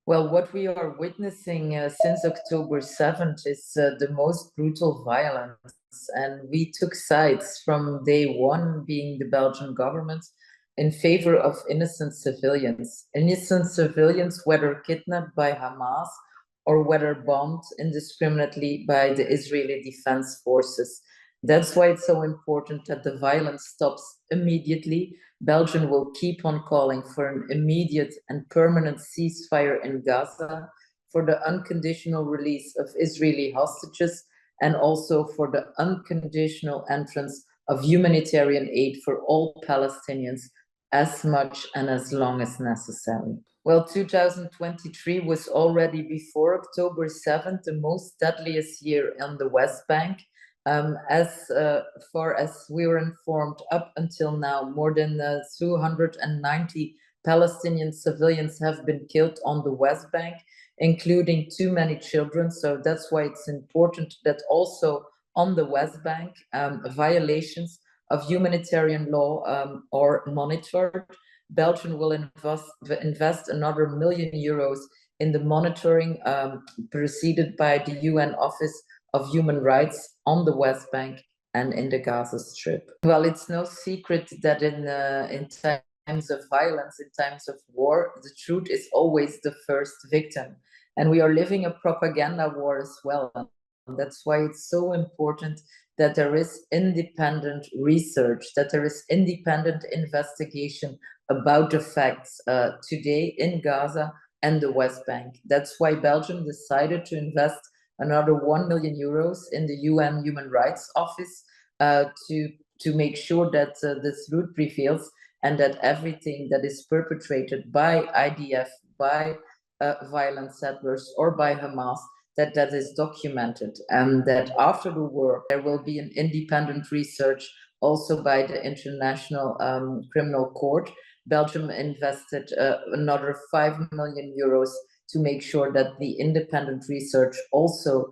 Well, what we are witnessing since October 7th is the most brutal violence. And we took sides from day one, being the Belgian government, in favor of innocent civilians. Innocent civilians, whether kidnapped by Hamas or whether bombed indiscriminately by the Israeli Defense Forces. That's why it's so important that the violence stops immediately. Belgium will keep on calling for an immediate and permanent ceasefire in Gaza, for the unconditional release of Israeli hostages, and also for the unconditional entrance of humanitarian aid for all Palestinians as much and as long as necessary. Well, 2023 was already before October 7th, the most deadliest year on the West Bank. As far as we were informed, up until now, more than 290 Palestinian civilians have been killed on the West Bank, including too many children. So that's why it's important that also on the West Bank, violations of humanitarian law are monitored. Belgium will invest another €1 million in the monitoring preceded by the UN Office of Human Rights on the West Bank and in the Gaza Strip. Well, it's no secret that in times of violence, in times of war, the truth is always the first victim. And we are living a propaganda war as well. And that's why it's so important that there is independent research, that there is independent investigation about the facts today in Gaza and the West Bank. That's why Belgium decided to invest another €1 million in the UN Human Rights Office to make sure that the truth prevails and that everything that is perpetrated by IDF, by violent settlers or by Hamas, that is documented, and that after the war there will be an independent research also by the International Criminal Court. Belgium invested another €5 million to make sure that the independent research also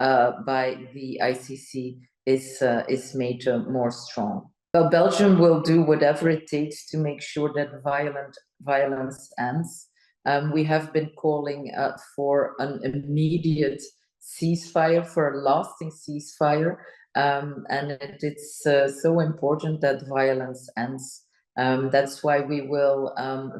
by the ICC is made more strong. Well, Belgium will do whatever it takes to make sure that violence ends. We have been calling for an immediate ceasefire, for a lasting ceasefire, and it's so important that violence ends. That's why we will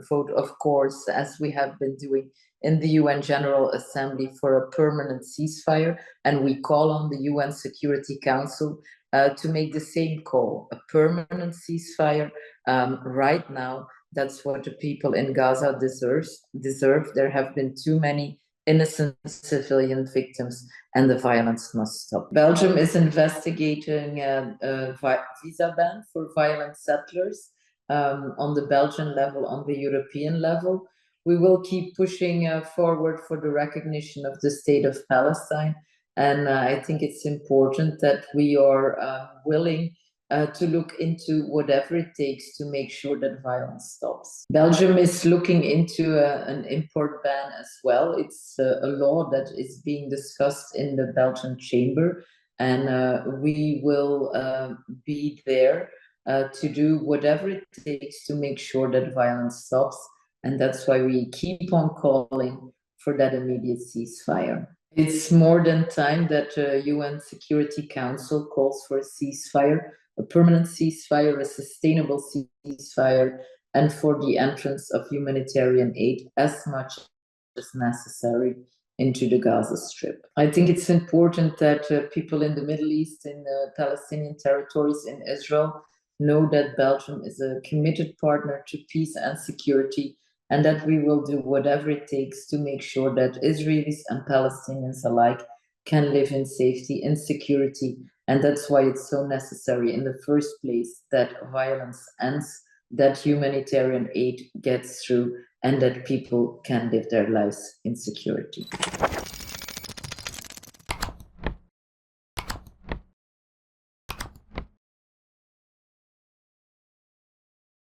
vote, of course, as we have been doing in the UN General Assembly, for a permanent ceasefire, and we call on the UN Security Council to make the same call, a permanent ceasefire right now. That's what the people in Gaza deserve. There have been too many innocent civilian victims, and the violence must stop. Belgium is investigating a visa ban for violent settlers on the Belgian level, on the European level. We will keep pushing forward for the recognition of the state of Palestine. And I think it's important that we are willing to look into whatever it takes to make sure that violence stops. Belgium is looking into an import ban as well. It's a law that is being discussed in the Belgian chamber, and we will be there to do whatever it takes to make sure that violence stops. And that's why we keep on calling for that immediate ceasefire. It's more than time that UN Security Council calls for a ceasefire, a permanent ceasefire, a sustainable ceasefire, and for the entrance of humanitarian aid as much as necessary into the Gaza Strip. I think it's important that people in the Middle East, in the Palestinian territories, in Israel, know that Belgium is a committed partner to peace and security, and that we will do whatever it takes to make sure that Israelis and Palestinians alike can live in safety and security. And that's why it's so necessary in the first place that violence ends, that humanitarian aid gets through, and that people can live their lives in security.